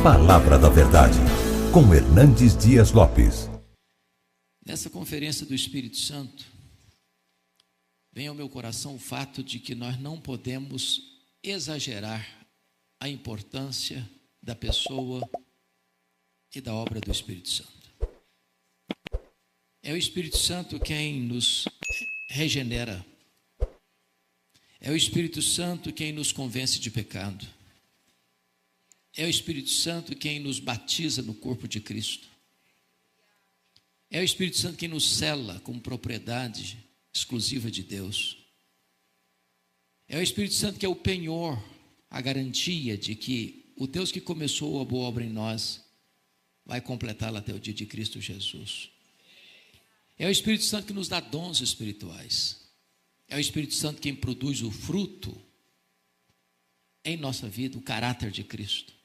Palavra da Verdade, com Hernandes Dias Lopes. Nessa conferência do Espírito Santo, vem ao meu coração o fato de que nós não podemos exagerar a importância da pessoa e da obra do Espírito Santo. É o Espírito Santo quem nos regenera. É o Espírito Santo quem nos convence de pecado. É o Espírito Santo quem nos batiza no corpo de Cristo. É o Espírito Santo quem nos sela como propriedade exclusiva de Deus. É o Espírito Santo que é o penhor, a garantia de que o Deus que começou a boa obra em nós vai completá-la até o dia de Cristo Jesus. É o Espírito Santo que nos dá dons espirituais. É o Espírito Santo quem produz o fruto em nossa vida, o caráter de Cristo.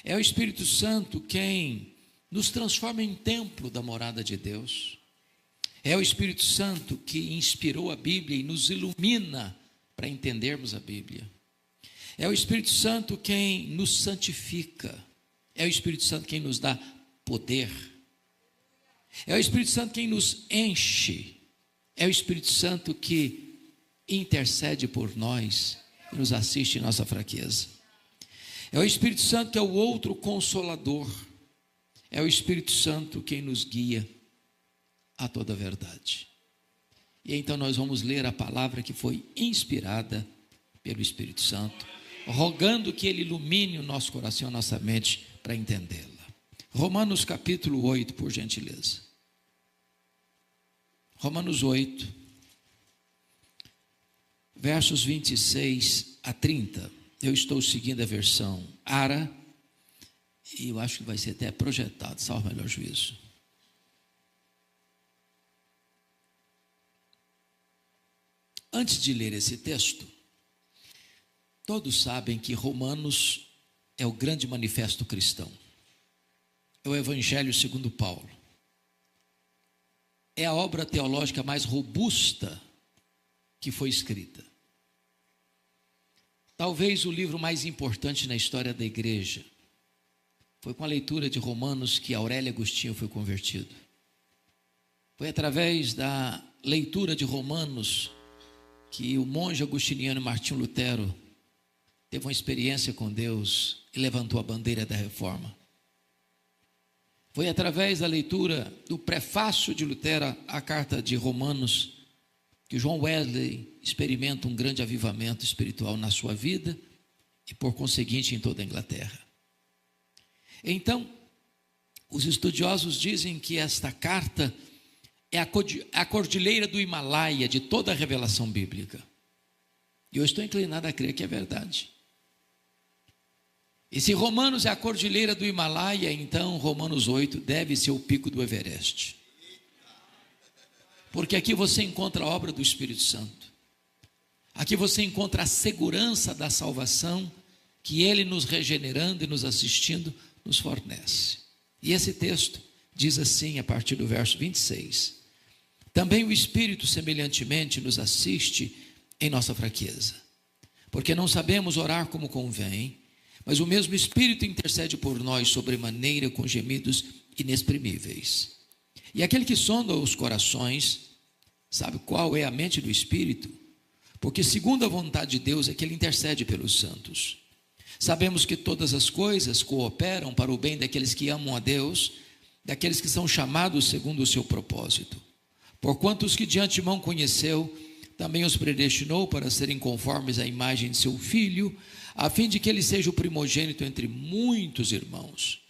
É o Espírito Santo quem nos transforma em templo da morada de Deus. É o Espírito Santo que inspirou a Bíblia e nos ilumina para entendermos a Bíblia. É o Espírito Santo quem nos santifica. É o Espírito Santo quem nos dá poder. É o Espírito Santo quem nos enche. É o Espírito Santo que intercede por nós e nos assiste em nossa fraqueza. É o Espírito Santo que é o outro consolador. É o Espírito Santo quem nos guia a toda a verdade. E então nós vamos ler a palavra que foi inspirada pelo Espírito Santo, rogando que Ele ilumine o nosso coração, a nossa mente, para entendê-la. Romanos capítulo 8, por gentileza. Romanos 8, versos 26 a 30. Eu estou seguindo a versão ARA, e eu acho que vai ser até projetado, salvo o melhor juízo. Antes de ler esse texto, todos sabem que Romanos é o grande manifesto cristão. É o Evangelho segundo Paulo. É a obra teológica mais robusta que foi escrita. Talvez o livro mais importante na história da igreja. Foi com a leitura de Romanos que Aurélio Agostinho foi convertido. Foi através da leitura de Romanos que o monge agostiniano Martinho Lutero teve uma experiência com Deus e levantou a bandeira da reforma. Foi através da leitura do prefácio de Lutero à carta de Romanos que John Wesley experimenta um grande avivamento espiritual na sua vida e, por conseguinte, em toda a Inglaterra. Então, os estudiosos dizem que esta carta é a cordilheira do Himalaia de toda a revelação bíblica. E eu estou inclinado a crer que é verdade. E se Romanos é a cordilheira do Himalaia, então Romanos 8 deve ser o pico do Everest. Porque aqui você encontra a obra do Espírito Santo. Aqui você encontra a segurança da salvação que Ele, nos regenerando e nos assistindo, nos fornece. E esse texto diz assim, a partir do verso 26. Também o Espírito semelhantemente nos assiste em nossa fraqueza. Porque não sabemos orar como convém, mas o mesmo Espírito intercede por nós sobremaneira com gemidos inexprimíveis. E aquele que sonda os corações, sabe qual é a mente do Espírito? Porque segundo a vontade de Deus é que Ele intercede pelos santos. Sabemos que todas as coisas cooperam para o bem daqueles que amam a Deus, daqueles que são chamados segundo o seu propósito. Porquanto os que de antemão conheceu, também os predestinou para serem conformes à imagem de seu Filho, a fim de que ele seja o primogênito entre muitos irmãos.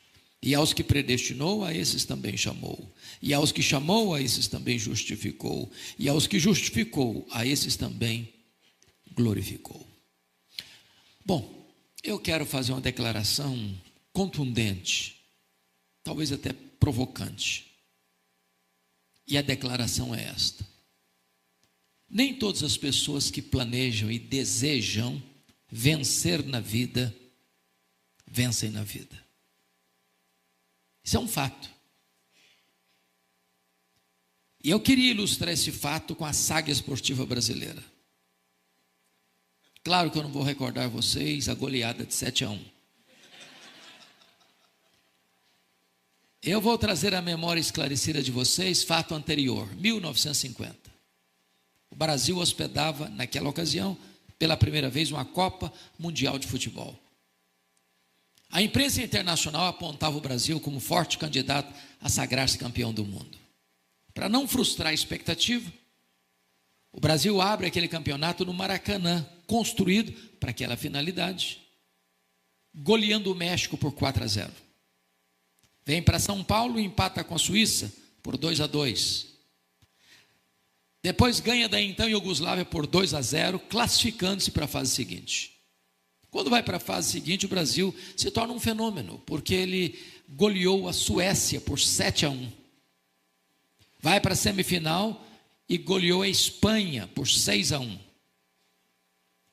E aos que predestinou, a esses também chamou. E aos que chamou, a esses também justificou. E aos que justificou, a esses também glorificou. Bom, eu quero fazer uma declaração contundente, talvez até provocante. E a declaração é esta: nem todas as pessoas que planejam e desejam vencer na vida, vencem na vida. Isso é um fato. E eu queria ilustrar esse fato com a saga esportiva brasileira. Claro que eu não vou recordar vocês a goleada de 7-1. Eu vou trazer à memória esclarecida de vocês fato anterior, 1950. O Brasil hospedava, naquela ocasião, pela primeira vez, uma Copa Mundial de Futebol. A imprensa internacional apontava o Brasil como forte candidato a sagrar-se campeão do mundo. Para não frustrar a expectativa, o Brasil abre aquele campeonato no Maracanã, construído para aquela finalidade, goleando o México por 4-0. Vem para São Paulo e empata com a Suíça por 2-2. Depois ganha da então Iugoslávia por 2-0, classificando-se para a fase seguinte. Quando vai para a fase seguinte, o Brasil se torna um fenômeno, porque ele goleou a Suécia por 7-1. Vai para a semifinal e goleou a Espanha por 6-1.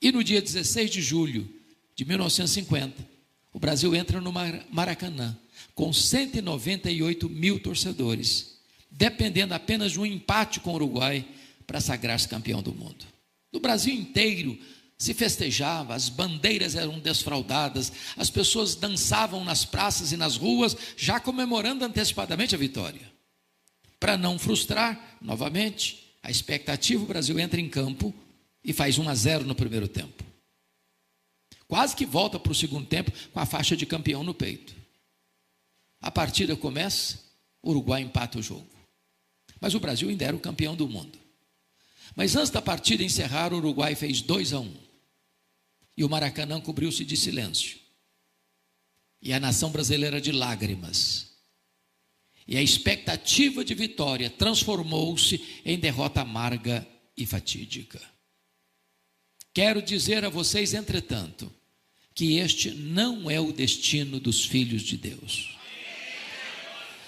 E no dia 16 de julho de 1950, o Brasil entra no Maracanã, com 198 mil torcedores, dependendo apenas de um empate com o Uruguai para sagrar-se campeão do mundo. No Brasil inteiro se festejava, as bandeiras eram desfraldadas, as pessoas dançavam nas praças e nas ruas, já comemorando antecipadamente a vitória. Para não frustrar, novamente, a expectativa, o Brasil entra em campo e faz 1-0 no primeiro tempo. Quase que volta para o segundo tempo com a faixa de campeão no peito. A partida começa, o Uruguai empata o jogo. Mas o Brasil ainda era o campeão do mundo. Mas antes da partida encerrar, o Uruguai fez 2-1. E o Maracanã cobriu-se de silêncio. E a nação brasileira de lágrimas. E a expectativa de vitória transformou-se em derrota amarga e fatídica. Quero dizer a vocês, entretanto, que este não é o destino dos filhos de Deus.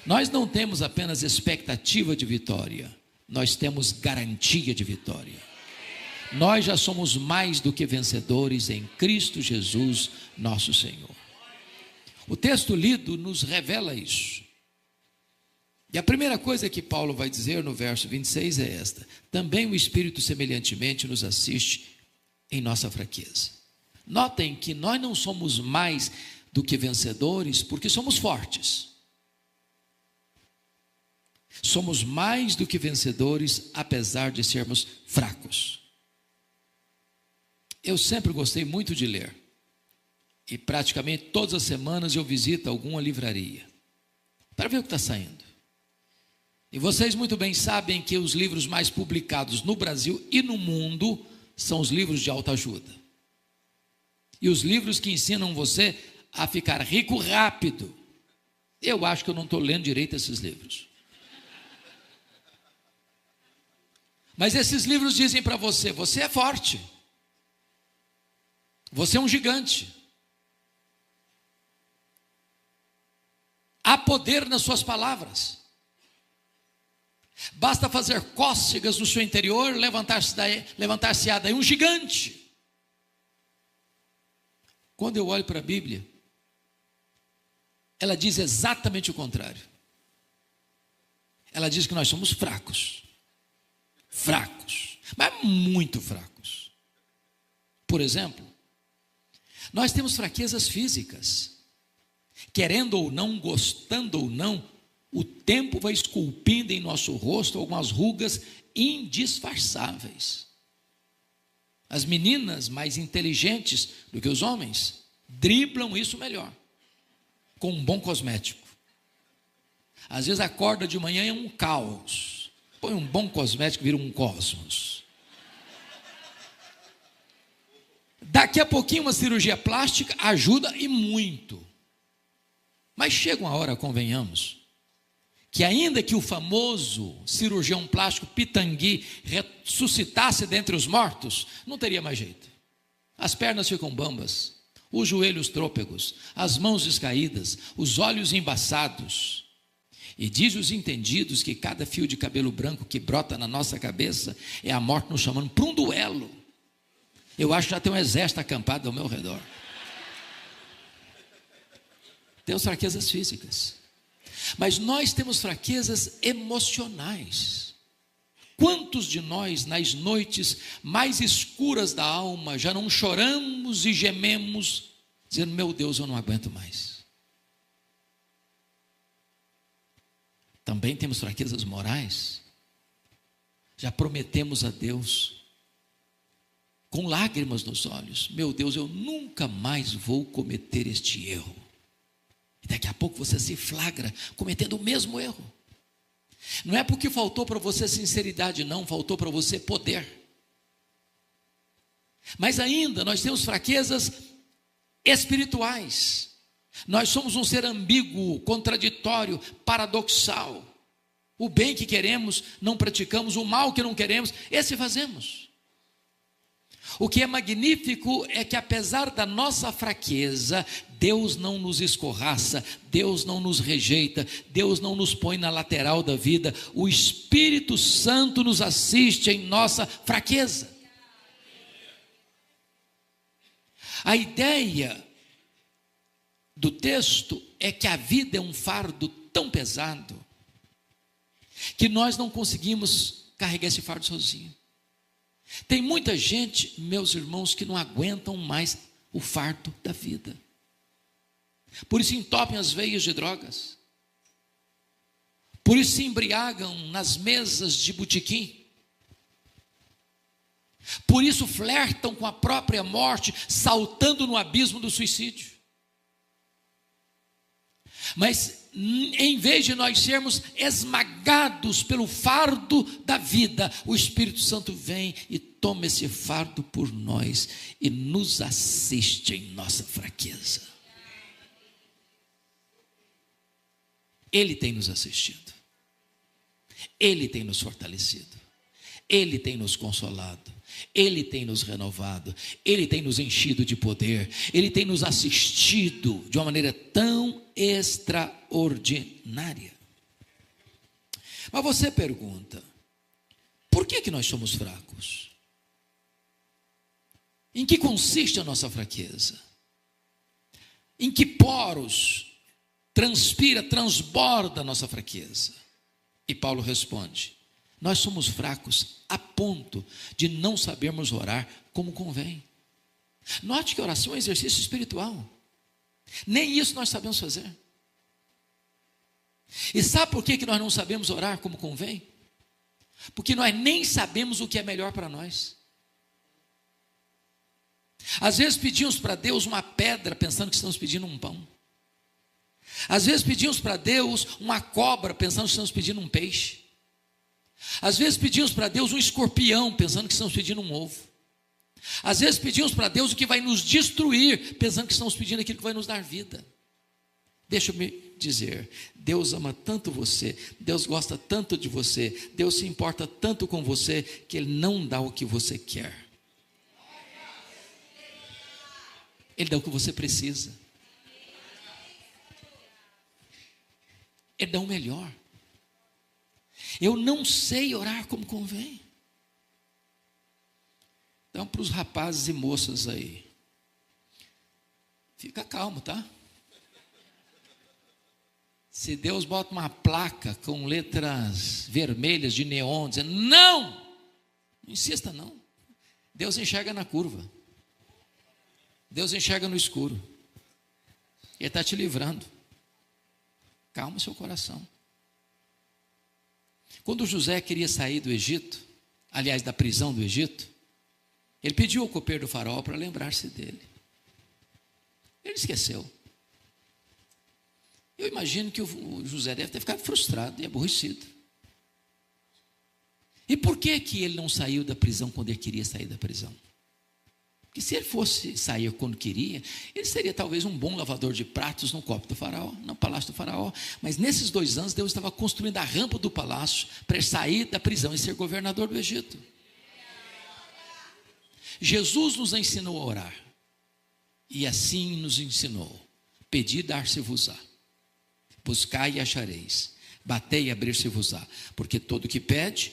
Nós não temos apenas expectativa de vitória, nós temos garantia de vitória. Nós já somos mais do que vencedores em Cristo Jesus, nosso Senhor. O texto lido nos revela isso. E a primeira coisa que Paulo vai dizer no verso 26 é esta: também o Espírito semelhantemente nos assiste em nossa fraqueza. Notem que nós não somos mais do que vencedores porque somos fortes. Somos mais do que vencedores apesar de sermos fracos. Eu sempre gostei muito de ler. E praticamente todas as semanas eu visito alguma livraria para ver o que está saindo. E vocês muito bem sabem que os livros mais publicados no Brasil e no mundo são os livros de autoajuda. E os livros que ensinam você a ficar rico rápido. Eu acho que eu não estou lendo direito esses livros. Mas esses livros dizem para você: você é forte. Você é um gigante. Há poder nas suas palavras. Basta fazer cócegas no seu interior, levantar-se-á daí um gigante. Quando eu olho para a Bíblia, ela diz exatamente o contrário. Ela diz que nós somos fracos. Fracos, mas muito fracos. Por exemplo, nós temos fraquezas físicas. Querendo ou não, gostando ou não, o tempo vai esculpindo em nosso rosto algumas rugas indisfarçáveis. As meninas mais inteligentes do que os homens driblam isso melhor, com um bom cosmético. Às vezes acorda de manhã e é um caos. Põe um bom cosmético, vira um cosmos. Daqui a pouquinho uma cirurgia plástica ajuda e muito. Mas chega uma hora, convenhamos, que ainda que o famoso cirurgião plástico Pitangui ressuscitasse dentre os mortos, não teria mais jeito. As pernas ficam bambas, os joelhos trôpegos, as mãos descaídas, os olhos embaçados. E diz os entendidos que cada fio de cabelo branco que brota na nossa cabeça é a morte nos chamando para um duelo. Eu acho que já tem um exército acampado ao meu redor. Temos fraquezas físicas, mas nós temos fraquezas emocionais. Quantos de nós, nas noites mais escuras da alma, já não choramos e gememos, dizendo: meu Deus, eu não aguento mais. Também temos fraquezas morais. Já prometemos a Deus, com lágrimas nos olhos: meu Deus, eu nunca mais vou cometer este erro. E daqui a pouco você se flagra cometendo o mesmo erro. Não é porque faltou para você sinceridade, não, faltou para você poder. Mas ainda nós temos fraquezas espirituais. Nós somos um ser ambíguo, contraditório, paradoxal. O bem que queremos, não praticamos; o mal que não queremos, esse fazemos. O que é magnífico é que, apesar da nossa fraqueza, Deus não nos escorraça, Deus não nos rejeita, Deus não nos põe na lateral da vida. O Espírito Santo nos assiste em nossa fraqueza. A ideia do texto é que a vida é um fardo tão pesado que nós não conseguimos carregar esse fardo sozinho. Tem muita gente, meus irmãos, que não aguentam mais o fardo da vida. Por isso entopem as veias de drogas. Por isso se embriagam nas mesas de botequim. Por isso flertam com a própria morte, saltando no abismo do suicídio. Mas em vez de nós sermos esmagados pelo fardo da vida, o Espírito Santo vem e toma esse fardo por nós e nos assiste em nossa fraqueza. Ele tem nos assistido, Ele tem nos fortalecido, Ele tem nos consolado, Ele tem nos renovado, Ele tem nos enchido de poder, Ele tem nos assistido de uma maneira tão extraordinária. Mas você pergunta: por que nós somos fracos? Em que consiste a nossa fraqueza? Em que poros transpira, transborda a nossa fraqueza? E Paulo responde: nós somos fracos a ponto de não sabermos orar como convém. Note que oração é um exercício espiritual. Nem isso nós sabemos fazer. E sabe por que nós não sabemos orar como convém? Porque nós nem sabemos o que é melhor para nós. Às vezes pedimos para Deus uma pedra pensando que estamos pedindo um pão. Às vezes pedimos para Deus uma cobra pensando que estamos pedindo um peixe. Às vezes pedimos para Deus um escorpião pensando que estamos pedindo um ovo. Às vezes pedimos para Deus o que vai nos destruir pensando que estamos pedindo aquilo que vai nos dar vida. Deixa eu me dizer, Deus ama tanto você, Deus gosta tanto de você, Deus se importa tanto com você, que Ele não dá o que você quer. Ele dá o que você precisa. Ele dá o melhor. Eu não sei orar como convém. Então, para os rapazes e moças aí, fica calmo, tá? Se Deus bota uma placa com letras vermelhas de neon dizendo não insista não. Deus enxerga na curva. Deus enxerga no escuro. Ele está te livrando. Calma o seu coração. Quando José queria sair do Egito, aliás, da prisão do Egito, ele pediu ao copeiro do faraó para lembrar-se dele. Ele esqueceu. Eu imagino que o José deve ter ficado frustrado e aborrecido. E por que ele não saiu da prisão quando ele queria sair da prisão? Porque se ele fosse sair quando queria, ele seria talvez um bom lavador de pratos no copo do faraó, no palácio do faraó. Mas nesses 2 anos, Deus estava construindo a rampa do palácio para ele sair da prisão e ser governador do Egito. Jesus nos ensinou a orar. E assim nos ensinou: pedi, dar-se-vos-á. Buscai e achareis. Batei e abrir-se-vos-á. Porque todo o que pede,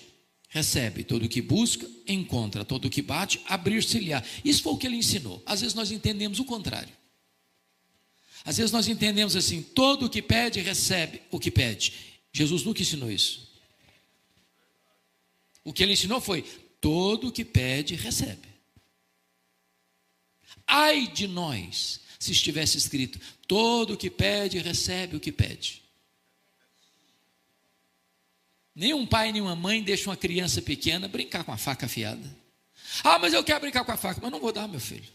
recebe. Todo o que busca, encontra. Todo o que bate, abrir-se-lhe-á. Isso foi o que ele ensinou. Às vezes nós entendemos o contrário. Às vezes nós entendemos assim: todo o que pede, recebe o que pede. Jesus nunca ensinou isso. O que ele ensinou foi: todo o que pede, recebe. Ai de nós, se estivesse escrito: todo o que pede, recebe o que pede. Nenhum pai, nenhuma mãe deixa uma criança pequena brincar com a faca afiada. Mas eu quero brincar com a faca, mas não vou dar, meu filho.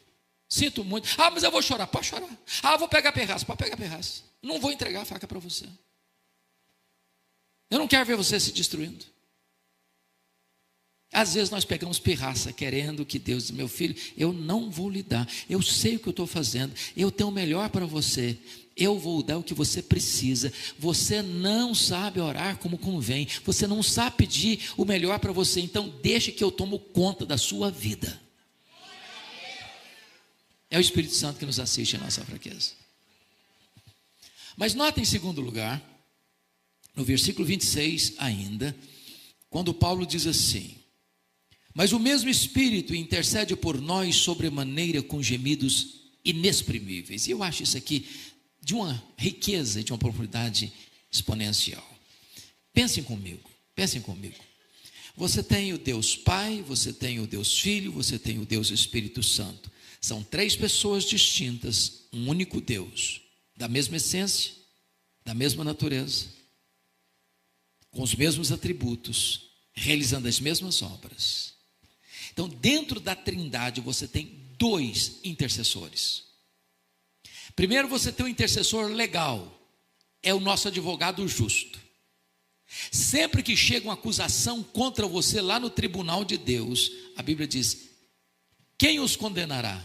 Sinto muito. Mas eu vou chorar, pode chorar. Eu vou pegar perraça, pode pegar perraça. Não vou entregar a faca para você. Eu não quero ver você se destruindo. Às vezes nós pegamos pirraça, querendo que Deus, meu filho, eu não vou lhe dar, eu sei o que eu estou fazendo, eu tenho o melhor para você, eu vou dar o que você precisa. Você não sabe orar como convém, você não sabe pedir o melhor para você, então deixe que eu tomo conta da sua vida. É o Espírito Santo que nos assiste à nossa fraqueza. Mas nota em segundo lugar, no versículo 26 ainda, quando Paulo diz assim: mas o mesmo Espírito intercede por nós sobremaneira com gemidos inexprimíveis. E eu acho isso aqui de uma riqueza, de uma profundidade exponencial. Pensem comigo. Você tem o Deus Pai, você tem o Deus Filho, você tem o Deus Espírito Santo. São três pessoas distintas, um único Deus, da mesma essência, da mesma natureza, com os mesmos atributos, realizando as mesmas obras. Então, dentro da Trindade, você tem dois intercessores. Primeiro, você tem um intercessor legal, é o nosso advogado justo. Sempre que chega uma acusação contra você lá no tribunal de Deus, a Bíblia diz: quem os condenará?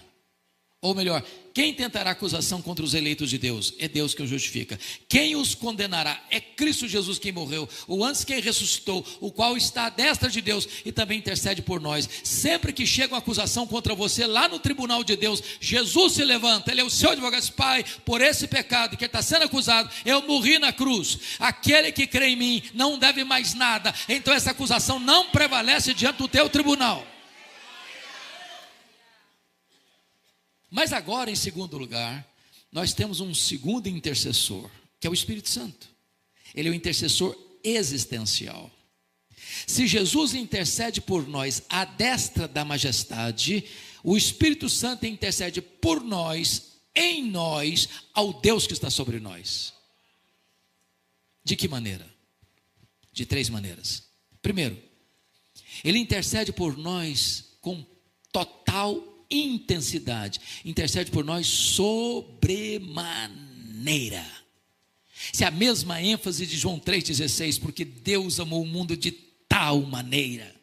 Ou melhor, quem tentará acusação contra os eleitos de Deus? É Deus que os justifica. Quem os condenará? É Cristo Jesus quem morreu, o antes quem ressuscitou, o qual está à destra de Deus e também intercede por nós. Sempre que chega uma acusação contra você lá no tribunal de Deus, Jesus se levanta, Ele é o seu advogado, diz: Pai, por esse pecado que está sendo acusado, eu morri na cruz. Aquele que crê em mim não deve mais nada. Então essa acusação não prevalece diante do teu tribunal. Mas agora, em segundo lugar, nós temos um segundo intercessor, que é o Espírito Santo. Ele é o intercessor existencial. Se Jesus intercede por nós à destra da majestade, o Espírito Santo intercede por nós, em nós, ao Deus que está sobre nós. De que maneira? De três maneiras. Primeiro, Ele intercede por nós com total intensidade, intercede por nós sobremaneira. Se a mesma ênfase de João 3,16, porque Deus amou o mundo de tal maneira.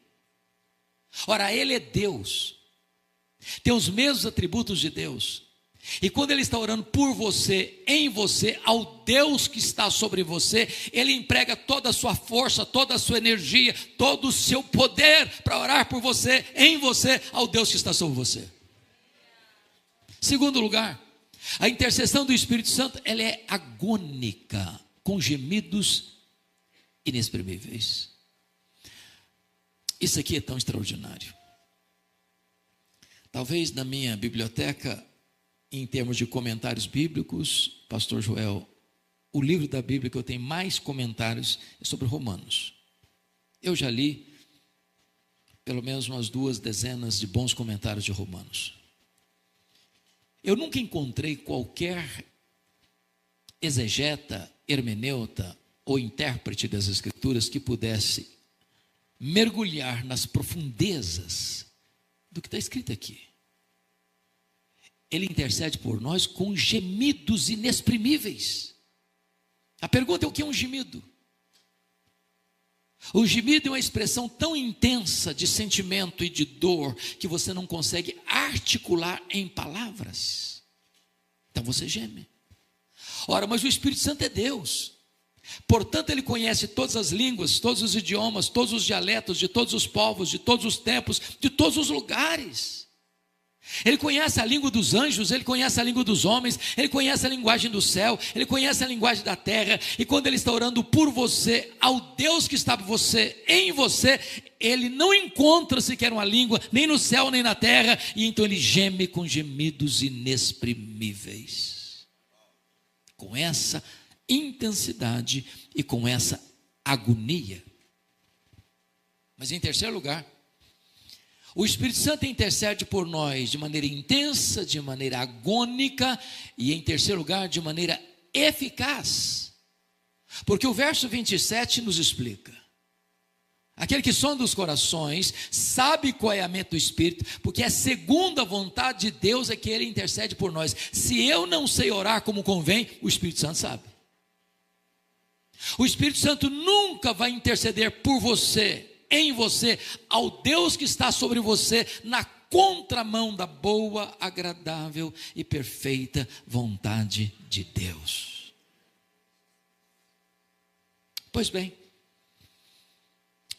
Ora, Ele é Deus, tem os mesmos atributos de Deus, e quando Ele está orando por você, em você, ao Deus que está sobre você, Ele emprega toda a sua força, toda a sua energia, todo o seu poder para orar por você, em você, ao Deus que está sobre você. Segundo lugar, a intercessão do Espírito Santo, ela é agônica, com gemidos inexprimíveis. Isso aqui é tão extraordinário. Talvez na minha biblioteca, em termos de comentários bíblicos, pastor Joel, o livro da Bíblia que eu tenho mais comentários é sobre Romanos. Eu já li pelo menos umas 2 dezenas de bons comentários de Romanos. Eu nunca encontrei qualquer exegeta, hermeneuta ou intérprete das Escrituras que pudesse mergulhar nas profundezas do que está escrito aqui. Ele intercede por nós com gemidos inexprimíveis. A pergunta é: o que é um gemido? O gemido é uma expressão tão intensa de sentimento e de dor que você não consegue articular em palavras. Então você geme. Ora, mas o Espírito Santo é Deus. Portanto, Ele conhece todas as línguas, todos os idiomas, todos os dialetos, de todos os povos, de todos os tempos, de todos os lugares. Ele conhece a língua dos anjos, Ele conhece a língua dos homens, Ele conhece a linguagem do céu, Ele conhece a linguagem da terra. E quando Ele está orando por você, ao Deus que está por você, em você, Ele não encontra sequer uma língua, nem no céu, nem na terra. E então Ele geme com gemidos inexprimíveis. Com essa intensidade e com essa agonia. Mas em terceiro lugar, o Espírito Santo intercede por nós de maneira intensa, de maneira agônica e, em terceiro lugar, de maneira eficaz. Porque o verso 27 nos explica: aquele que sonda os corações, sabe qual é a mente do Espírito, porque é segundo a vontade de Deus é que Ele intercede por nós. Se eu não sei orar como convém, o Espírito Santo sabe. O Espírito Santo nunca vai interceder por você, em você, ao Deus que está sobre você, na contramão da boa, agradável e perfeita vontade de Deus. Pois bem,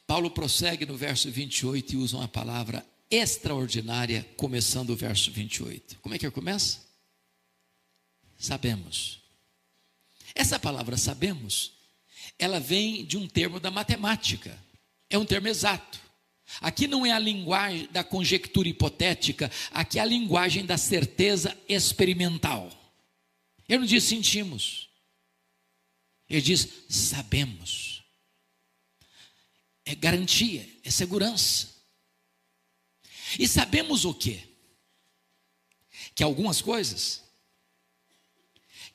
Paulo prossegue no verso 28 e usa uma palavra extraordinária, começando o verso 28. Como é que ele começa? Sabemos. Essa palavra sabemos, ela vem de um termo da matemática, é um termo exato. Aqui não é a linguagem da conjectura hipotética, aqui é a linguagem da certeza experimental. Ele não diz sentimos, ele diz sabemos. É garantia, é segurança. E sabemos o quê? Que algumas coisas,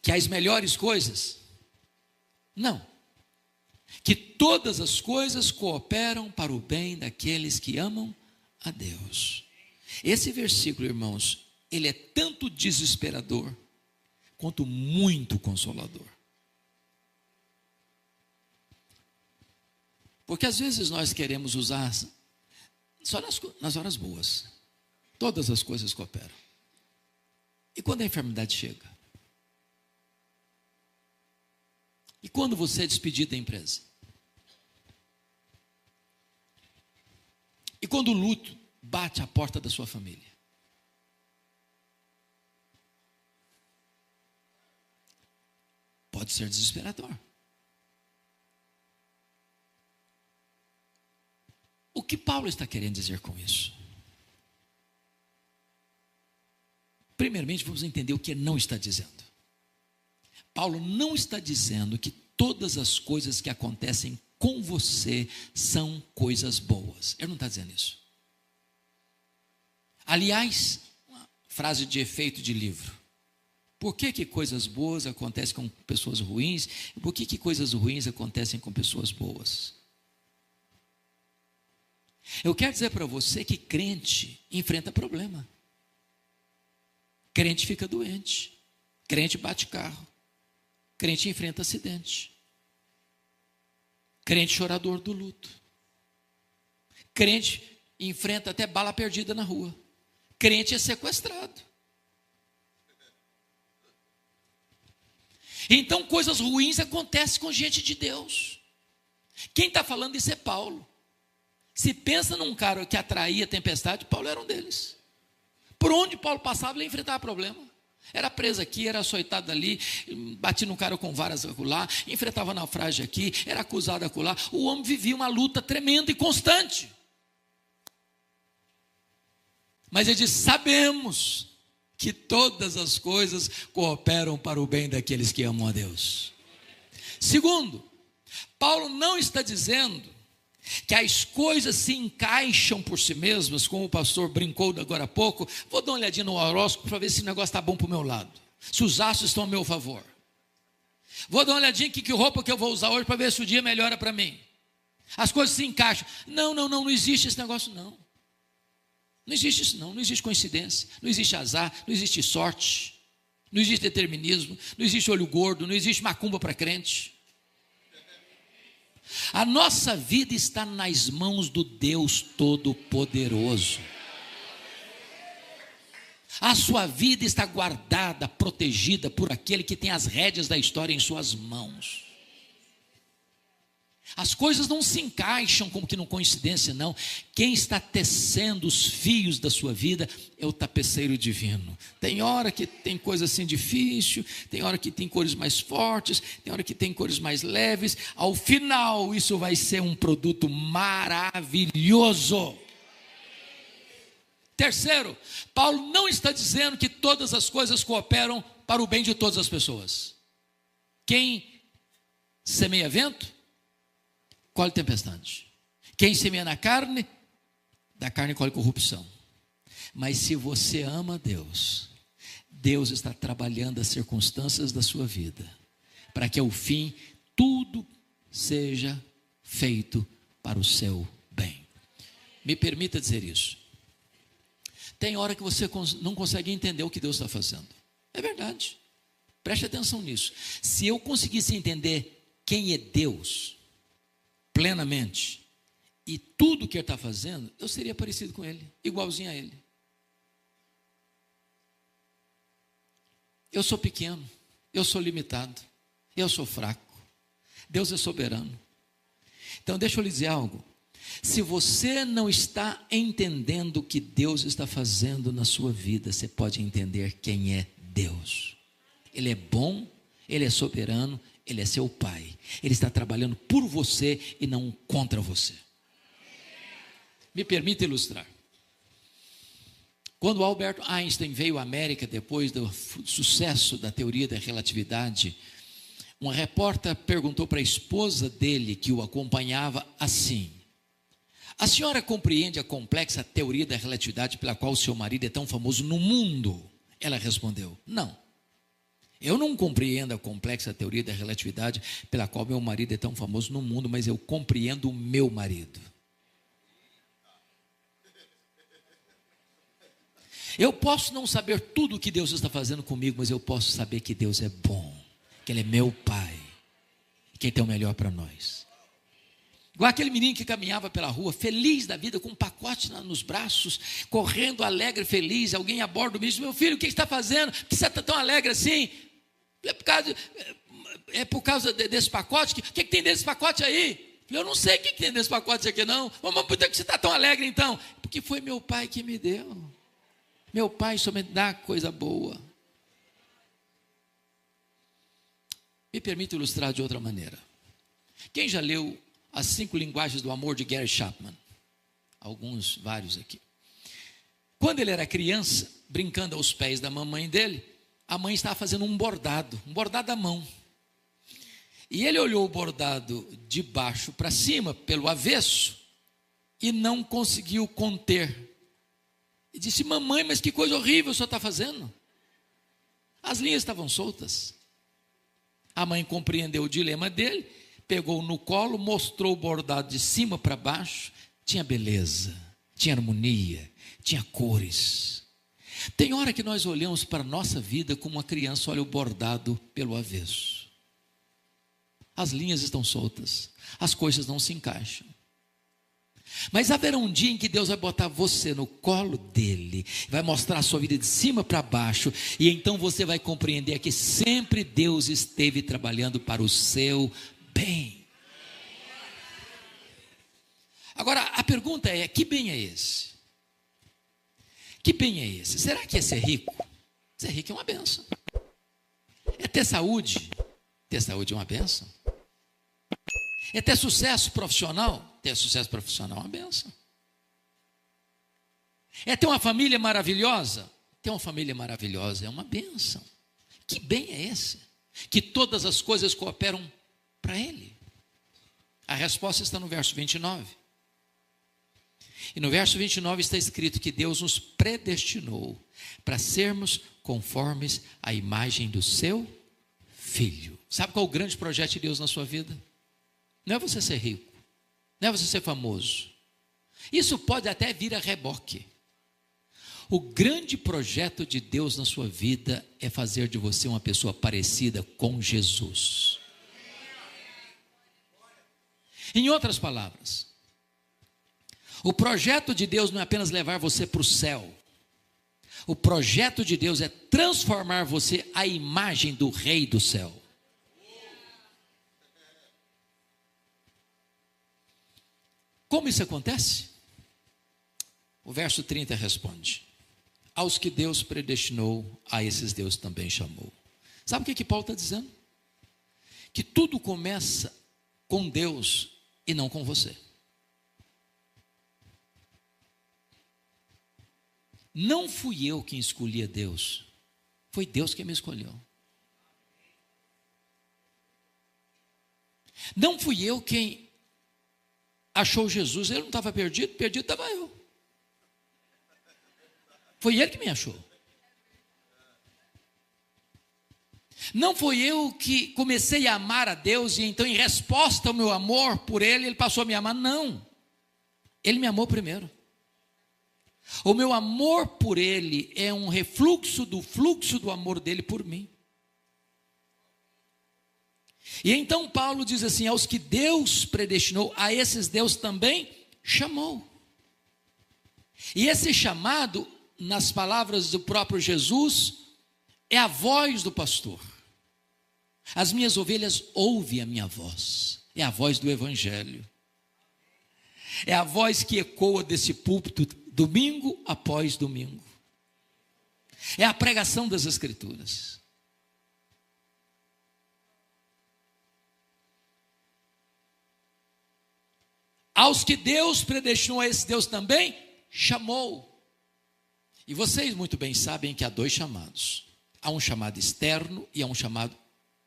que as melhores coisas, não. Que todas as coisas cooperam para o bem daqueles que amam a Deus. Esse versículo, irmãos, ele é tanto desesperador, quanto muito consolador. Porque às vezes nós queremos usar só nas horas boas. Todas as coisas cooperam. E quando a enfermidade chega? E quando você é despedido da empresa? E quando o luto bate à porta da sua família? Pode ser desesperador. O que Paulo está querendo dizer com isso? Primeiramente, vamos entender o que ele não está dizendo. Paulo não está dizendo que todas as coisas que acontecem com você são coisas boas. Ele não está dizendo isso. Aliás, uma frase de efeito de livro. Por que coisas boas acontecem com pessoas ruins? E por que coisas ruins acontecem com pessoas boas? Eu quero dizer para você que crente enfrenta problema. Crente fica doente. Crente bate carro. Crente enfrenta acidente. Crente chorador do luto. Crente enfrenta até bala perdida na rua. Crente é sequestrado. Então coisas ruins acontecem com gente de Deus. Quem está falando isso é Paulo. Se pensa num cara que atraía a tempestade, Paulo era um deles. Por onde Paulo passava, ele enfrentava problema. Era preso aqui, era açoitado ali, batia no cara com varas acolá, enfrentava naufrágio aqui, era acusado acolá. O homem vivia uma luta tremenda e constante. Mas ele diz, sabemos que todas as coisas cooperam para o bem daqueles que amam a Deus. Segundo, Paulo não está dizendo que as coisas se encaixam por si mesmas, como o pastor brincou agora há pouco. Vou dar uma olhadinha no horóscopo para ver se o negócio está bom para o meu lado, se os astros estão a meu favor. Vou dar uma olhadinha que roupa que eu vou usar hoje para ver se o dia melhora para mim. As coisas se encaixam. Não existe esse negócio não. Não existe isso não existe coincidência, não existe azar, não existe sorte, não existe determinismo, não existe olho gordo, não existe macumba para crente. A nossa vida está nas mãos do Deus Todo-Poderoso. A sua vida está guardada, protegida por aquele que tem as rédeas da história em suas mãos. As coisas não se encaixam como que não coincidência, não. Quem está tecendo os fios da sua vida é o tapeceiro divino. Tem hora que tem coisa assim difícil, tem hora que tem cores mais fortes, tem hora que tem cores mais leves. Ao final, isso vai ser um produto maravilhoso. Terceiro, Paulo não está dizendo que todas as coisas cooperam para o bem de todas as pessoas. Quem semeia vento, colhe tempestade. Quem semeia na carne, da carne colhe corrupção. Mas se você ama Deus, Deus está trabalhando as circunstâncias da sua vida, para que ao fim tudo seja feito para o seu bem. Me permita dizer isso. Tem hora que você não consegue entender o que Deus está fazendo. É verdade. Preste atenção nisso. Se eu conseguisse entender quem é Deus plenamente e tudo que Ele está fazendo, eu seria parecido com Ele, igualzinho a Ele. Eu sou pequeno, eu sou limitado, eu sou fraco. Deus é soberano. Então deixa eu lhe dizer algo. Se você não está entendendo o que Deus está fazendo na sua vida, você pode entender quem é Deus. Ele é bom, Ele é soberano, Ele é seu Pai. Ele está trabalhando por você e não contra você. Me permita ilustrar. Quando Albert Einstein veio à América depois do sucesso da teoria da relatividade, uma repórter perguntou para a esposa dele, que o acompanhava, assim: a senhora compreende a complexa teoria da relatividade pela qual o seu marido é tão famoso no mundo? Ela respondeu: não, eu não compreendo a complexa teoria da relatividade pela qual meu marido é tão famoso no mundo, mas eu compreendo o meu marido. Eu posso não saber tudo o que Deus está fazendo comigo, mas eu posso saber que Deus é bom, que Ele é meu Pai, que Ele tem o melhor para nós. Igual aquele menino que caminhava pela rua, feliz da vida, com um pacote nos braços, correndo alegre, feliz. Alguém aborda o menino e diz: meu filho, o que você está fazendo? Por que você está tão alegre assim? É por causa desse pacote? O que tem desse pacote aí? Eu não sei o que tem desse pacote aqui não. Mas por que você está tão alegre então? Porque foi meu pai que me deu. Meu pai somente dá coisa boa. Me permite ilustrar de outra maneira. Quem já leu As 5 Linguagens do Amor, de Gary Chapman? Alguns, vários aqui. Quando ele era criança, brincando aos pés da mamãe dele, a mãe estava fazendo um bordado à mão. E ele olhou o bordado de baixo para cima, pelo avesso, e não conseguiu conter. E disse: mamãe, mas que coisa horrível o senhor está fazendo. As linhas estavam soltas. A mãe compreendeu o dilema dele, pegou no colo, mostrou o bordado de cima para baixo. Tinha beleza, tinha harmonia, tinha cores. Tem hora que nós olhamos para a nossa vida como uma criança olha o bordado pelo avesso. As linhas estão soltas, as coisas não se encaixam. Mas haverá um dia em que Deus vai botar você no colo dele, vai mostrar a sua vida de cima para baixo, e então você vai compreender que sempre Deus esteve trabalhando para o seu bem. Agora, a pergunta é: que bem é esse? Que bem é esse? Será que é ser rico? Ser rico é uma bênção. É ter saúde? Ter saúde é uma bênção. É ter sucesso profissional? Ter sucesso profissional é uma bênção. É ter uma família maravilhosa? Ter uma família maravilhosa é uma bênção. Que bem é esse? Que todas as coisas cooperam para ele. A resposta está no verso 29. E no verso 29 está escrito que Deus nos predestinou para sermos conformes à imagem do seu Filho. Sabe qual é o grande projeto de Deus na sua vida? Não é você ser rico, não é você ser famoso. Isso pode até vir a reboque. O grande projeto de Deus na sua vida é fazer de você uma pessoa parecida com Jesus. Em outras palavras, o projeto de Deus não é apenas levar você para o céu. O projeto de Deus é transformar você à imagem do Rei do céu. Como isso acontece? O verso 30 responde: aos que Deus predestinou, a esses Deus também chamou. Sabe o que Paulo está dizendo? Que tudo começa com Deus e não com você. Não fui eu quem escolhi a Deus, foi Deus quem me escolheu. Não fui eu quem achou Jesus, ele não estava perdido, perdido estava eu. Foi ele que me achou. Não foi eu que comecei a amar a Deus e então, em resposta ao meu amor por Ele, Ele passou a me amar. Não. Ele me amou primeiro. O meu amor por Ele é um refluxo do fluxo do amor dEle por mim. E então Paulo diz assim: aos que Deus predestinou, a esses Deus também chamou. E esse chamado, nas palavras do próprio Jesus, é a voz do pastor. As minhas ovelhas ouvem a minha voz. É a voz do Evangelho. É a voz que ecoa desse púlpito domingo após domingo. É a pregação das Escrituras. Aos que Deus predestinou, a esse Deus também chamou. E vocês muito bem sabem que há dois chamados. Há um chamado externo e há um chamado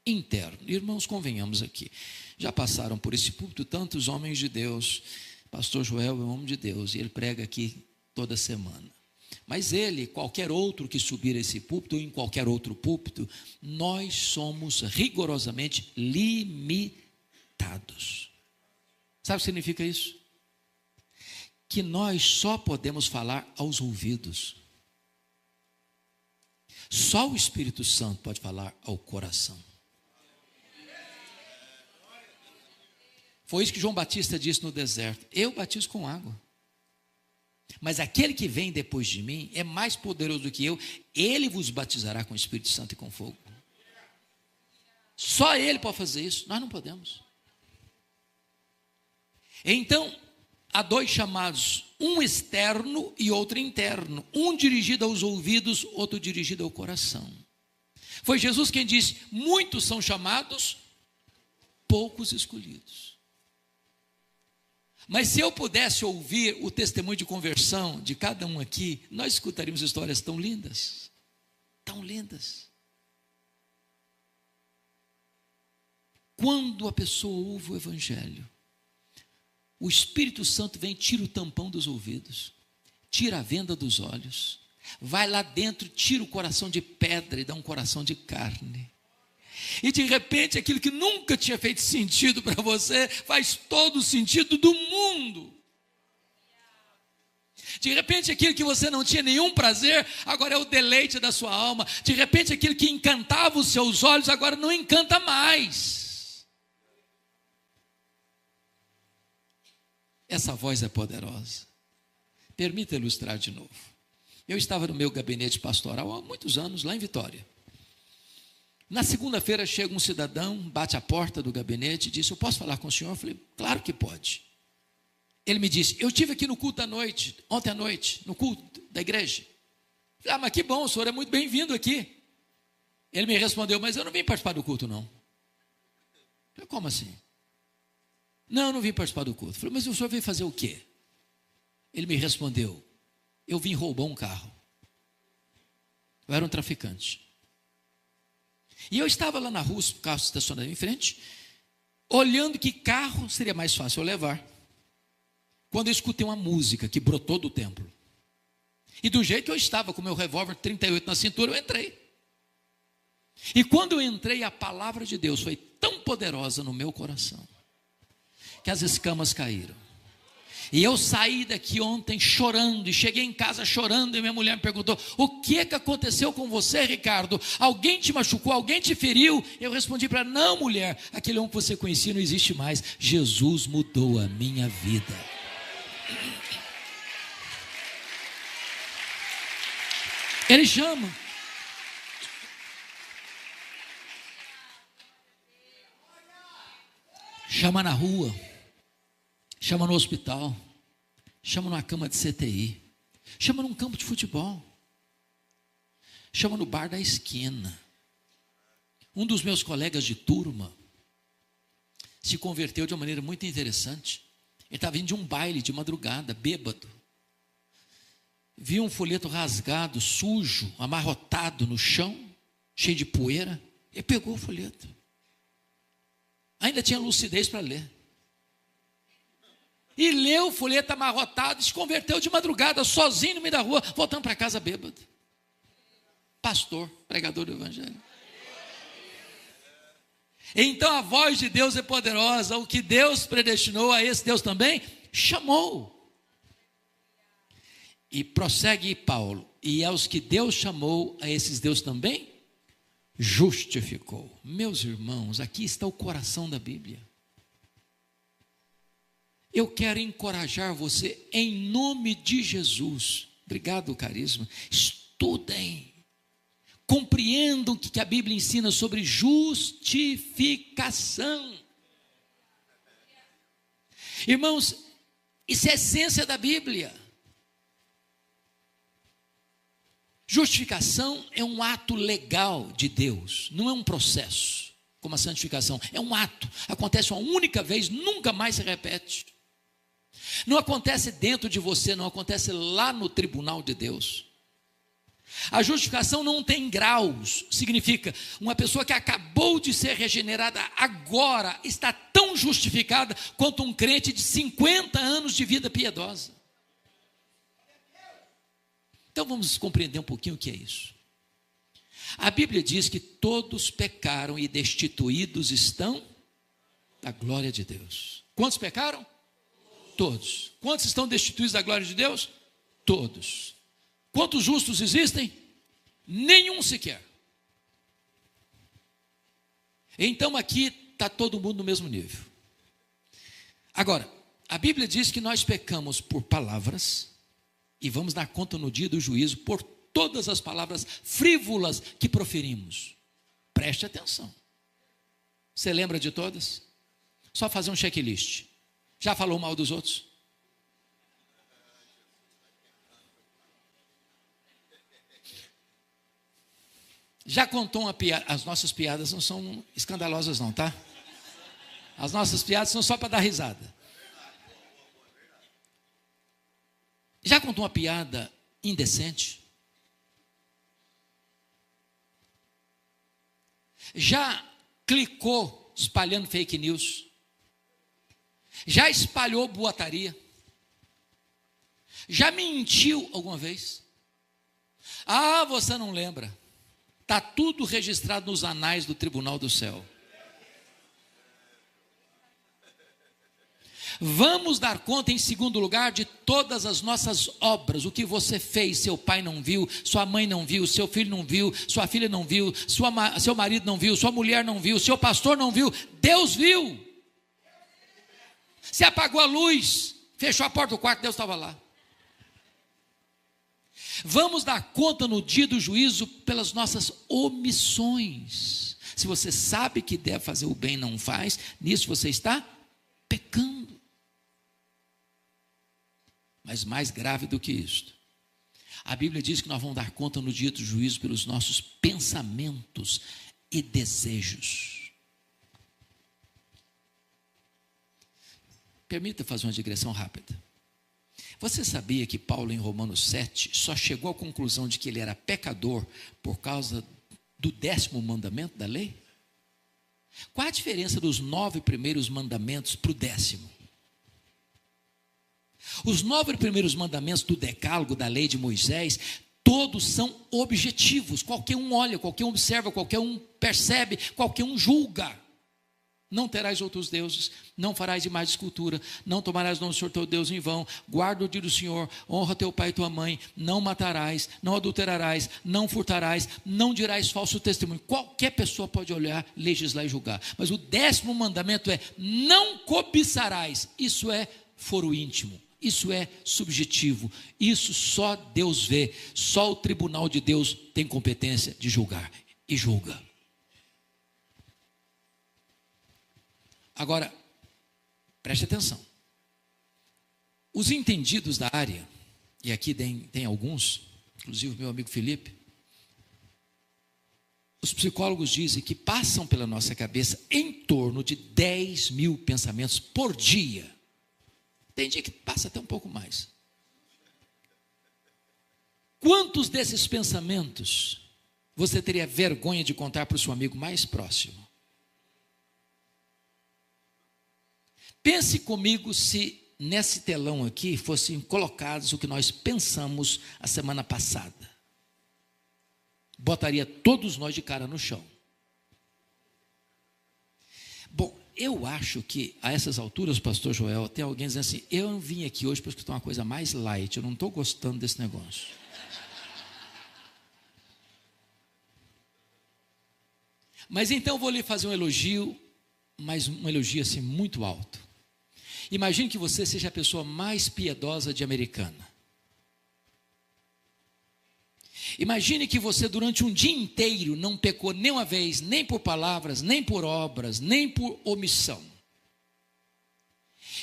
interno. Irmãos, convenhamos aqui. Já passaram por esse púlpito tantos homens de Deus. Pastor Joel é um homem de Deus e ele prega aqui toda semana. Mas ele, qualquer outro que subir a esse púlpito ou em qualquer outro púlpito, nós somos rigorosamente limitados. Sabe o que significa isso? Que nós só podemos falar aos ouvidos. Só o Espírito Santo pode falar ao coração. Foi isso que João Batista disse no deserto: eu batizo com água, mas aquele que vem depois de mim é mais poderoso do que eu, ele vos batizará com o Espírito Santo e com fogo. Só ele pode fazer isso, nós não podemos. Então, há dois chamados, um externo e outro interno, um dirigido aos ouvidos, outro dirigido ao coração. Foi Jesus quem disse: muitos são chamados, poucos escolhidos. Mas se eu pudesse ouvir o testemunho de conversão de cada um aqui, nós escutaríamos histórias tão lindas, tão lindas. Quando a pessoa ouve o Evangelho, o Espírito Santo vem, tira o tampão dos ouvidos, tira a venda dos olhos, vai lá dentro, tira o coração de pedra e dá um coração de carne. E de repente aquilo que nunca tinha feito sentido para você, faz todo o sentido do mundo. De repente aquilo que você não tinha nenhum prazer, agora é o deleite da sua alma. De repente aquilo que encantava os seus olhos, agora não encanta mais. Essa voz é poderosa. Permita ilustrar de novo. Eu estava no meu gabinete pastoral há muitos anos, lá em Vitória. Na segunda-feira chega um cidadão, bate a porta do gabinete e disse: eu posso falar com o senhor? Eu falei: claro que pode. Ele me disse: eu estive aqui no culto à noite, ontem à noite, no culto da igreja. Eu falei: mas que bom, o senhor é muito bem-vindo aqui. Ele me respondeu: mas eu não vim participar do culto, não. Eu falei: como assim? Não, não vim participar do culto. Eu falei: mas o senhor veio fazer o quê? Ele me respondeu: eu vim roubar um carro. Eu era um traficante. E eu estava lá na rua, o carro estacionado em frente, olhando que carro seria mais fácil eu levar. Quando eu escutei uma música que brotou do templo. E do jeito que eu estava, com meu revólver 38 na cintura, eu entrei. E quando eu entrei, a palavra de Deus foi tão poderosa no meu coração, que as escamas caíram. E eu saí daqui ontem chorando, e cheguei em casa chorando, e minha mulher me perguntou: o que aconteceu com você, Ricardo? Alguém te machucou? Alguém te feriu? Eu respondi para ela: não, mulher, aquele homem que você conhecia não existe mais. Jesus mudou a minha vida. Ele chama. Chama na rua, chama no hospital, chama numa cama de CTI, chama num campo de futebol, chama no bar da esquina. Um dos meus colegas de turma se converteu de uma maneira muito interessante. Ele estava vindo de um baile de madrugada, bêbado. Viu um folheto rasgado, sujo, amarrotado no chão, cheio de poeira. Ele pegou o folheto. Ainda tinha lucidez para ler. E leu o folheto amarrotado e se converteu de madrugada, sozinho no meio da rua, voltando para casa bêbado. Pastor, pregador do Evangelho. Então a voz de Deus é poderosa. O que Deus predestinou, a esse Deus também chamou. E prossegue Paulo: e aos que Deus chamou, a esses Deus também justificou. Meus irmãos, aqui está o coração da Bíblia. Eu quero encorajar você em nome de Jesus. Obrigado, Carisma. Estudem, compreendam o que a Bíblia ensina sobre justificação. Irmãos, isso é a essência da Bíblia. Justificação é um ato legal de Deus, não é um processo, como a santificação. É um ato, acontece uma única vez, nunca mais se repete. Não acontece dentro de você, não acontece lá no tribunal de Deus. A justificação não tem graus, significa uma pessoa que acabou de ser regenerada agora está tão justificada quanto um crente de 50 anos de vida piedosa. Então vamos compreender um pouquinho o que é isso. A Bíblia diz que todos pecaram e destituídos estão da glória de Deus. Quantos pecaram? Todos. Quantos estão destituídos da glória de Deus? Todos. Quantos justos existem? Nenhum sequer. Então aqui está todo mundo no mesmo nível. Agora, a Bíblia diz que nós pecamos por palavras e vamos dar conta no dia do juízo por todas as palavras frívolas que proferimos. Preste atenção. Você lembra de todas? Só fazer um checklist. Já falou mal dos outros? Já contou uma piada? As nossas piadas não são escandalosas não, tá? As nossas piadas são só para dar risada. Já contou uma piada indecente? Já clicou espalhando fake news? Já espalhou boataria? Já mentiu alguma vez? Ah, você não lembra. Está tudo registrado nos anais do tribunal do céu. Vamos dar conta, em segundo lugar, de todas as nossas obras. O que você fez, seu pai não viu, sua mãe não viu, seu filho não viu, sua filha não viu, seu marido não viu, sua mulher não viu, seu pastor não viu, Deus viu. Você apagou a luz, fechou a porta do quarto, Deus estava lá. Vamos dar conta no dia do juízo pelas nossas omissões. Se você sabe que deve fazer o bem e não faz, nisso você está pecando. Mas mais grave do que isto, a Bíblia diz que nós vamos dar conta no dia do juízo pelos nossos pensamentos e desejos. Permita fazer uma digressão rápida. Você sabia que Paulo, em Romanos 7, só chegou à conclusão de que ele era pecador por causa do 10º mandamento da lei? Qual a diferença dos 9 primeiros mandamentos para o 10º? Os 9 primeiros mandamentos do decálogo, da lei de Moisés, todos são objetivos. Qualquer um olha, qualquer um observa, qualquer um percebe, qualquer um julga. Não terás outros deuses, não farás imagem de escultura, não tomarás o nome do Senhor teu Deus em vão, guarda o dia do Senhor, honra teu pai e tua mãe, não matarás, não adulterarás, não furtarás, não dirás falso testemunho. Qualquer pessoa pode olhar, legislar e julgar. Mas o 10º mandamento é: não cobiçarás. Isso é foro íntimo, isso é subjetivo, isso só Deus vê, só o tribunal de Deus tem competência de julgar e julga. Agora, preste atenção. Os entendidos da área, e aqui tem alguns, inclusive meu amigo Felipe, os psicólogos dizem que passam pela nossa cabeça em torno de 10.000 pensamentos por dia. Tem dia que passa até um pouco mais. Quantos desses pensamentos você teria vergonha de contar para o seu amigo mais próximo? Pense comigo se nesse telão aqui fossem colocados o que nós pensamos a semana passada. Botaria todos nós de cara no chão. Eu acho que a essas alturas, pastor Joel, tem alguém dizendo assim: eu vim aqui hoje para escutar uma coisa mais light, eu não estou gostando desse negócio. Mas então eu vou lhe fazer um elogio, mas um elogio assim muito alto. Imagine que você seja a pessoa mais piedosa de Americana. Imagine que você durante um dia inteiro não pecou nem uma vez, nem por palavras, nem por obras, nem por omissão.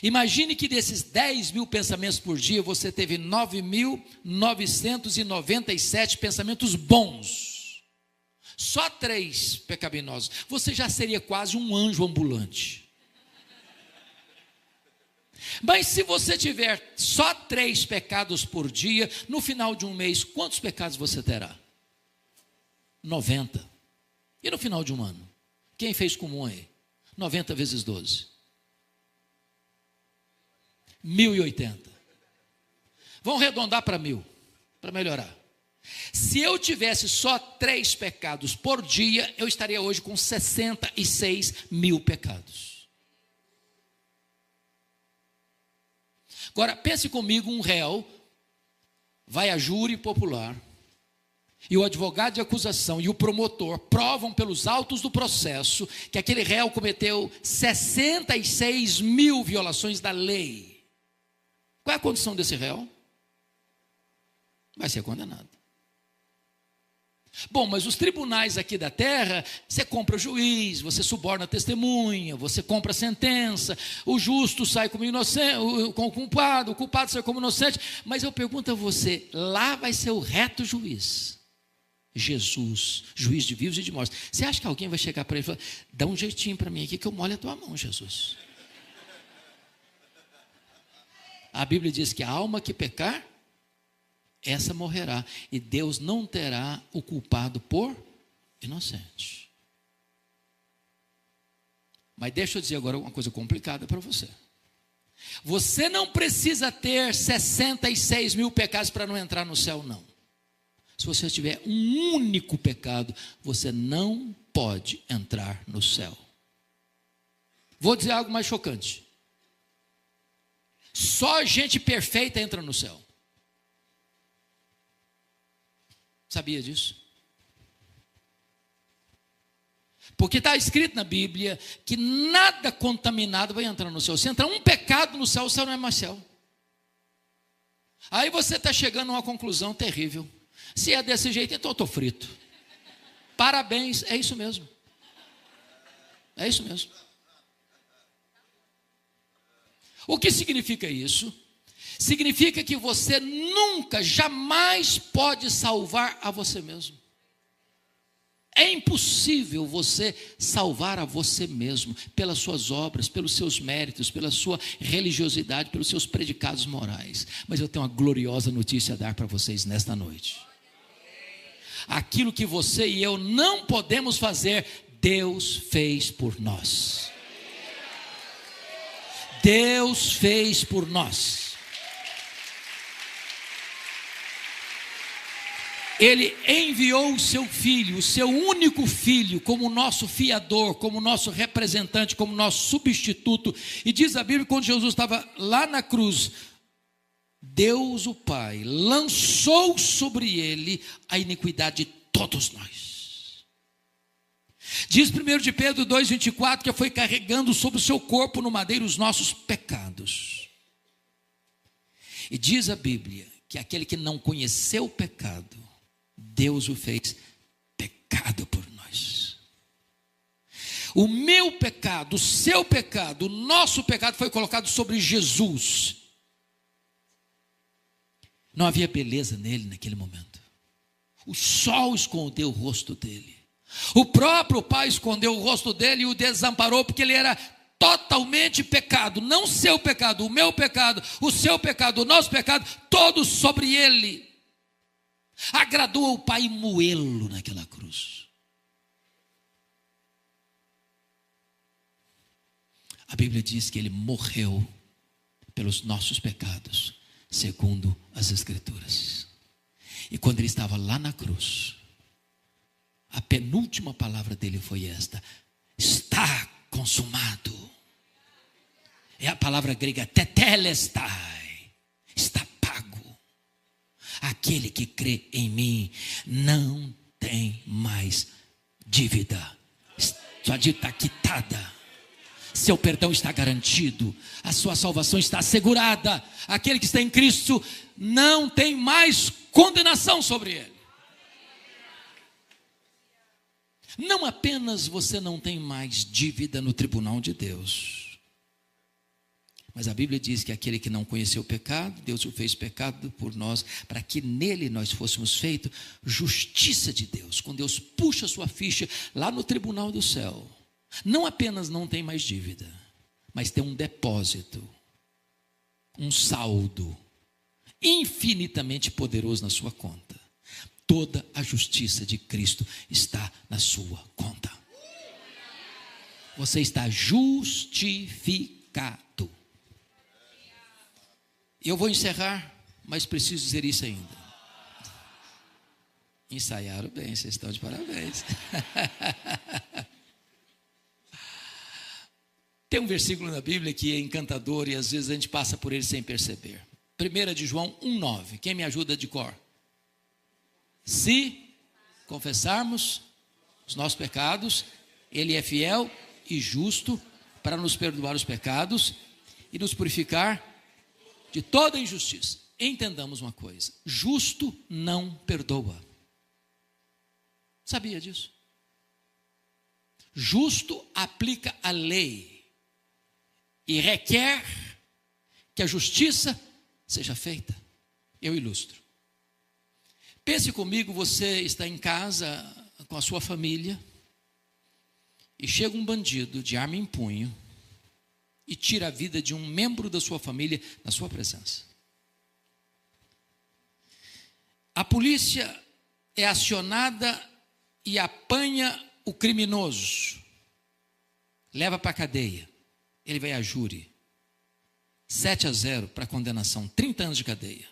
Imagine que desses 10.000 pensamentos por dia, você teve 9.997 pensamentos bons. Só 3 pecaminosos. Você já seria quase um anjo ambulante. Mas se você tiver só 3 pecados por dia, no final de um mês, quantos pecados você terá? 90. E no final de um ano? Quem fez comum aí? 90 vezes 12. 1.080. Vamos arredondar para 1.000, para melhorar. Se eu tivesse só 3 pecados por dia, eu estaria hoje com 66.000 pecados. Agora, pense comigo, um réu vai a júri popular, e o advogado de acusação e o promotor provam pelos autos do processo que aquele réu cometeu 66.000 violações da lei. Qual é a condição desse réu? Vai ser condenado. Bom, mas os tribunais aqui da terra, você compra juiz, você suborna a testemunha, você compra a sentença, o justo sai como inocente, com o culpado sai como inocente. Mas eu pergunto a você, lá vai ser o reto juiz, Jesus, juiz de vivos e de mortos. Você acha que alguém vai chegar para ele e falar: dá um jeitinho para mim aqui que eu molho a tua mão, Jesus? A Bíblia diz que a alma que pecar, essa morrerá, e Deus não terá o culpado por inocente. Mas deixa eu dizer agora uma coisa complicada para você. Você não precisa ter 66.000 pecados para não entrar no céu, não. Se você tiver um único pecado, você não pode entrar no céu. Vou dizer algo mais chocante. Só gente perfeita entra no céu. Sabia disso? Porque está escrito na Bíblia que nada contaminado vai entrar no céu. Se entrar um pecado no céu, o céu não é mais céu. Aí você está chegando a uma conclusão terrível. Se é desse jeito, então eu estou frito. Parabéns, é isso mesmo. É isso mesmo. O que significa isso? Significa que você nunca, jamais pode salvar a você mesmo. É impossível você salvar a você mesmo pelas suas obras, pelos seus méritos, pela sua religiosidade, pelos seus predicados morais. Mas eu tenho uma gloriosa notícia a dar para vocês nesta noite. Aquilo que você e eu não podemos fazer, Deus fez por nós. Deus fez por nós. Ele enviou o seu filho, o seu único filho, como nosso fiador, como nosso representante, como nosso substituto. E diz a Bíblia, quando Jesus estava lá na cruz, Deus o Pai lançou sobre ele a iniquidade de todos nós. Diz 1 de Pedro 2,24 que foi carregando sobre o seu corpo no madeiro os nossos pecados. E diz a Bíblia que aquele que não conheceu o pecado, Deus o fez pecado por nós. O meu pecado, o seu pecado, o nosso pecado foi colocado sobre Jesus. Não havia beleza nele naquele momento. O sol escondeu o rosto dele. O próprio Pai escondeu o rosto dele e o desamparou, porque ele era totalmente pecado. Não o seu pecado, o meu pecado, o seu pecado, o nosso pecado, todos sobre ele. Agradou ao Pai moê-lo naquela cruz. A Bíblia diz que ele morreu pelos nossos pecados, segundo as Escrituras. E quando ele estava lá na cruz, a penúltima palavra dele foi esta: está consumado. É a palavra grega tetelestai. Está pago. Aquele que crê em mim não tem mais dívida. Sua dívida está quitada. Seu perdão está garantido. A sua salvação está assegurada. Aquele que está em Cristo não tem mais condenação sobre ele. Não apenas você não tem mais dívida no tribunal de Deus, mas a Bíblia diz que aquele que não conheceu o pecado, Deus o fez pecado por nós, para que nele nós fôssemos feitos justiça de Deus. Quando Deus puxa a sua ficha lá no tribunal do céu, não apenas não tem mais dívida, mas tem um depósito, um saldo infinitamente poderoso na sua conta. Toda a justiça de Cristo está na sua conta. Você está justificado. Eu vou encerrar, mas preciso dizer isso ainda. Ensaiaram bem, vocês estão de parabéns. Tem um versículo na Bíblia que é encantador e às vezes a gente passa por ele sem perceber. 1 de João 1,9. Quem me ajuda de cor? Se confessarmos os nossos pecados, Ele é fiel e justo para nos perdoar os pecados e nos purificar de toda injustiça. Entendamos uma coisa: justo não perdoa. Sabia disso? Justo aplica a lei e requer que a justiça seja feita. Eu ilustro. Pense comigo, você está em casa com a sua família e chega um bandido de arma em punho e tira a vida de um membro da sua família na sua presença. A polícia é acionada e apanha o criminoso, leva para a cadeia, ele vai a júri, 7-0 para condenação, 30 anos de cadeia.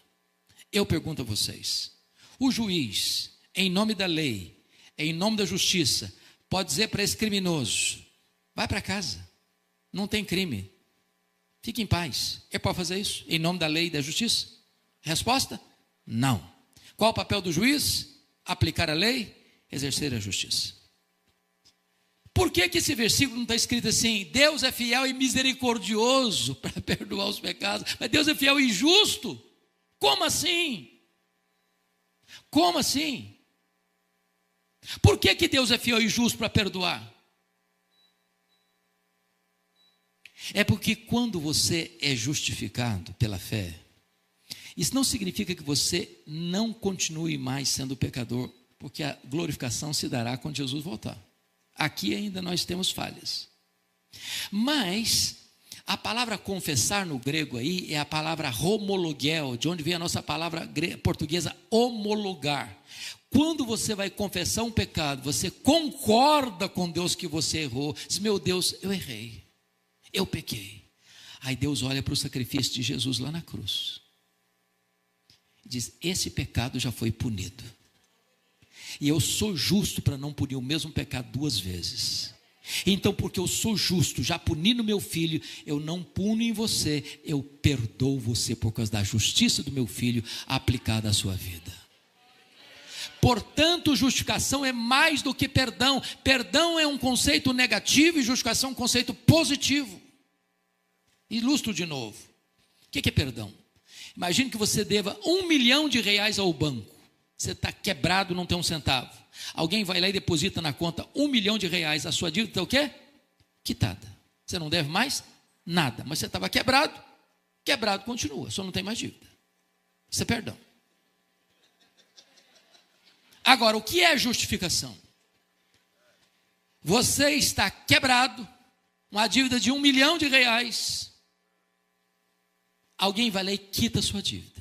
Eu pergunto a vocês, o juiz, em nome da lei, em nome da justiça, pode dizer para esse criminoso: vai para casa, não tem crime, fique em paz. Ele pode fazer isso em nome da lei e da justiça? Resposta: não. Qual o papel do juiz? Aplicar a lei, exercer a justiça. Por que esse versículo não está escrito assim: Deus é fiel e misericordioso para perdoar os pecados, mas Deus é fiel e justo? Como assim? Como assim? Por que Deus é fiel e justo para perdoar? É porque quando você é justificado pela fé, isso não significa que você não continue mais sendo pecador, porque a glorificação se dará quando Jesus voltar. Aqui ainda nós temos falhas. Mas a palavra confessar no grego aí é a palavra homologel, de onde vem a nossa palavra portuguesa homologar. Quando você vai confessar um pecado, você concorda com Deus que você errou. Diz: meu Deus, eu errei, eu pequei. Aí Deus olha para o sacrifício de Jesus lá na cruz e diz: esse pecado já foi punido. E eu sou justo para não punir o mesmo pecado 2 vezes. Então, porque eu sou justo, já puni no meu filho, eu não puno em você, eu perdoo você por causa da justiça do meu filho aplicada à sua vida. Portanto, justificação é mais do que perdão. Perdão é um conceito negativo e justificação é um conceito positivo. Ilustro de novo. O que é perdão? Imagine que você deva R$1 milhão ao banco. Você está quebrado, não tem um centavo. Alguém vai lá e deposita na conta R$1 milhão. A sua dívida está o quê? Quitada. Você não deve mais nada. Mas você estava quebrado. Quebrado continua, só não tem mais dívida. Isso é perdão. Agora, o que é justificação? Você está quebrado, uma dívida de R$1 milhão. Alguém vai lá e quita a sua dívida.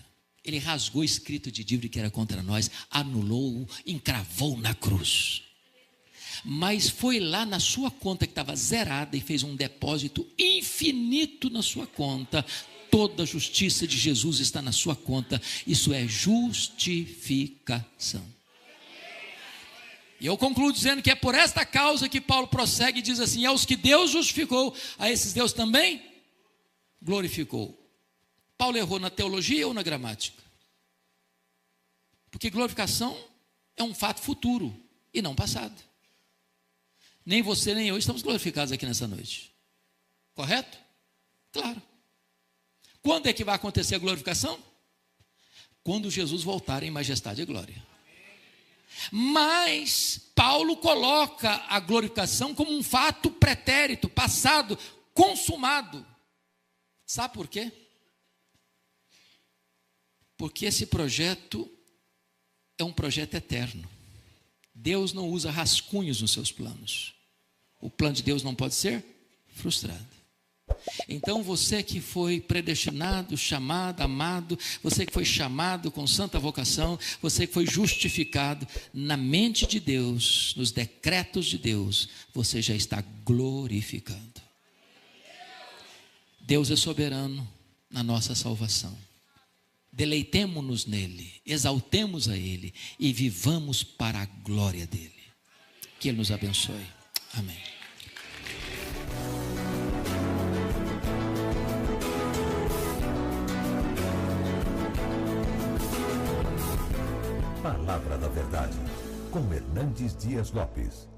Ele rasgou o escrito de dívida que era contra nós, anulou-o, encravou na cruz. Mas foi lá na sua conta que estava zerada e fez um depósito infinito na sua conta. Toda a justiça de Jesus está na sua conta. Isso é justificação. E eu concluo dizendo que é por esta causa que Paulo prossegue e diz assim: aos que Deus justificou, a esses Deus também glorificou? Paulo errou na teologia ou na gramática? Porque glorificação é um fato futuro e não passado. Nem você nem eu estamos glorificados aqui nessa noite. Correto? Claro. Quando é que vai acontecer a glorificação? Quando Jesus voltar em majestade e glória. Mas Paulo coloca a glorificação como um fato pretérito, passado, consumado. Sabe por quê? Porque esse projeto é um projeto eterno. Deus não usa rascunhos nos seus planos. O plano de Deus não pode ser frustrado. Então você que foi predestinado, chamado, amado, você que foi chamado com santa vocação, você que foi justificado, na mente de Deus, nos decretos de Deus, você já está glorificado. Deus é soberano na nossa salvação. Deleitemo-nos nele, exaltemos a ele e vivamos para a glória dele. Que ele nos abençoe. Amém. Palavra da Verdade, com Hernandes Dias Lopes.